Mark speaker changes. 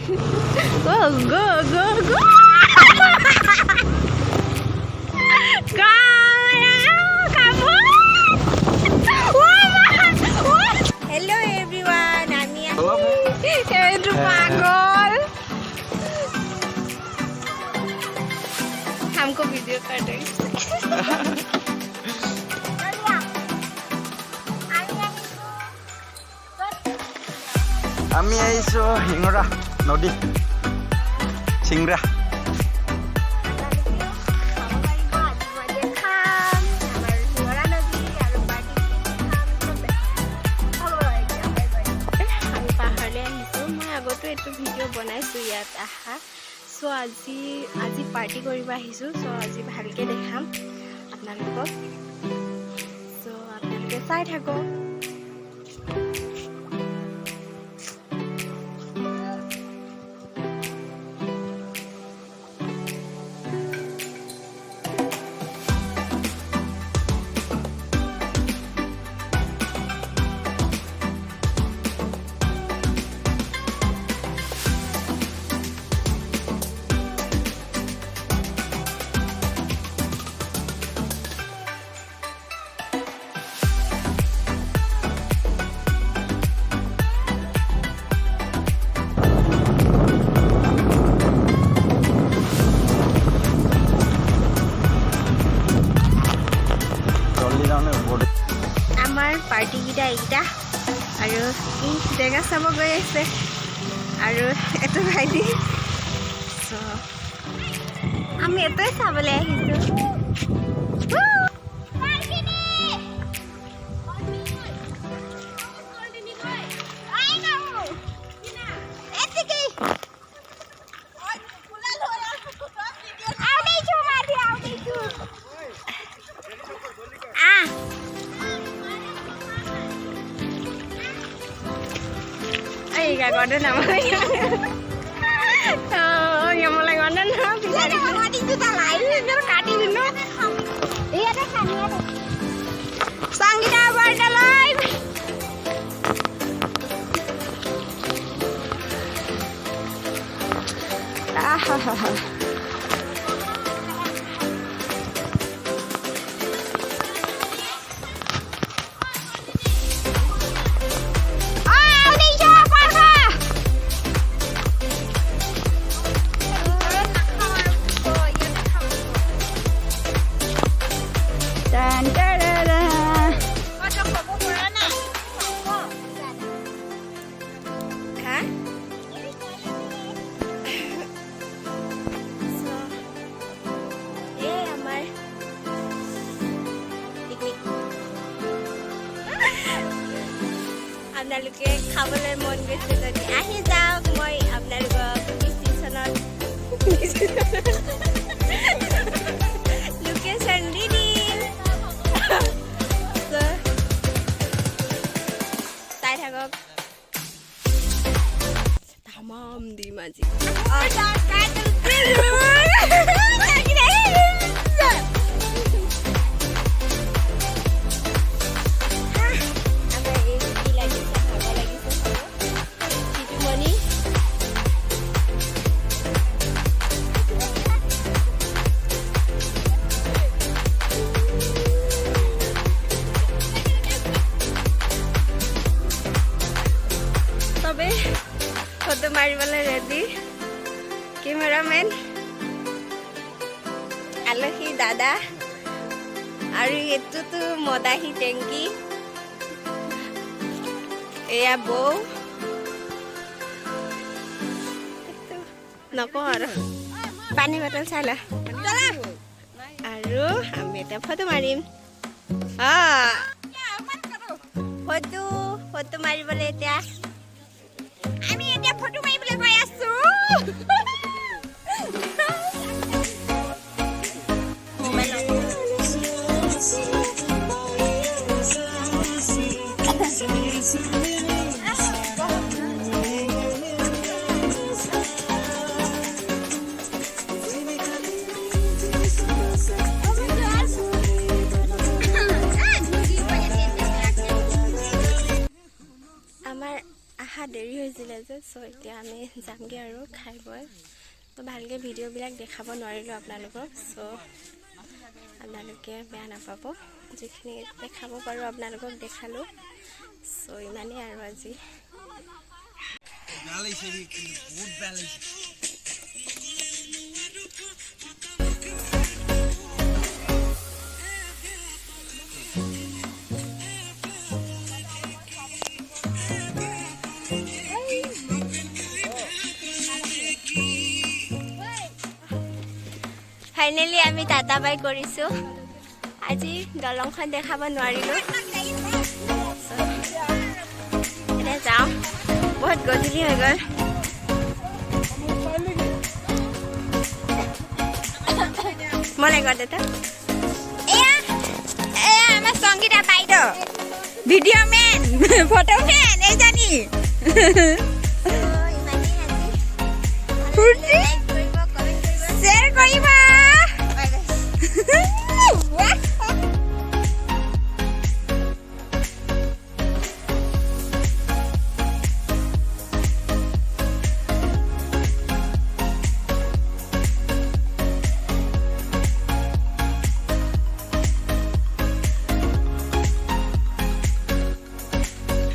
Speaker 1: Go, go, go, go. Come on. Hello everyone. I'm पागल हमको video कर रहे हैं
Speaker 2: আমি আইছো হিঙৰা নদী চিংৰা
Speaker 1: ভিডিও বনাইছো ইয়াত আহা সো আজি পাৰ্টি কৰিব আহিছো সো আজি ভালকে দেখাম আপোনালোকক সো আপোনালোকে চাই থাকক পাৰ্টি গিটা এইটা আৰু এই জেগা চাব গৈ আছে আৰু এটো ভাইটি সো আমি এটাই চাবলৈ আহিছো Gak ada namanya. Oh, yang mulai ngonden bisa di juta lain biar kadi dulu. Iya deh kan ya. Sanggita SB live. Hahaha. আপোনালোকে খাবলৈ মন গৈছে যদি আহি যাওক মই আপোনালোকক ডিসক্ৰিপচনত লোকেশন দি দিম চাই থাকক তামাম দিম আজি फोटो मारिबले रेडी कैमरामैन आलही दादा और एतु तो मदाही टेंकी एया बो नको और पानी बोतल चाला और हम एटा फोटो मारिम फोटो मारिबले एटा আমি এটা ফটো মাৰিবলৈ গৈ আছো দেৰি হৈছিল যে আৰু খাই বৈ তো ভালকৈ ভিডিঅ'বিলাক দেখাব নোৱাৰিলোঁ আপোনালোকক চ' আপোনালোকে বেয়া নাপাব যিখিনি দেখাব পাৰোঁ আপোনালোকক দেখালোঁ চ' ইমানেই আৰু আজি ফাইনেলি আমি টাটা বাই কৰিছোঁ আজি দলংখন দেখাব নোৱাৰিলোঁ এতিয়া যাওঁ বহুত গধূলি হৈ গ'ল মই লাগিব দাদা এয়া এয়া আমাৰ সংগীতা বাইদেউ ভিডিঅ' মেন ফটো মেন এই জানি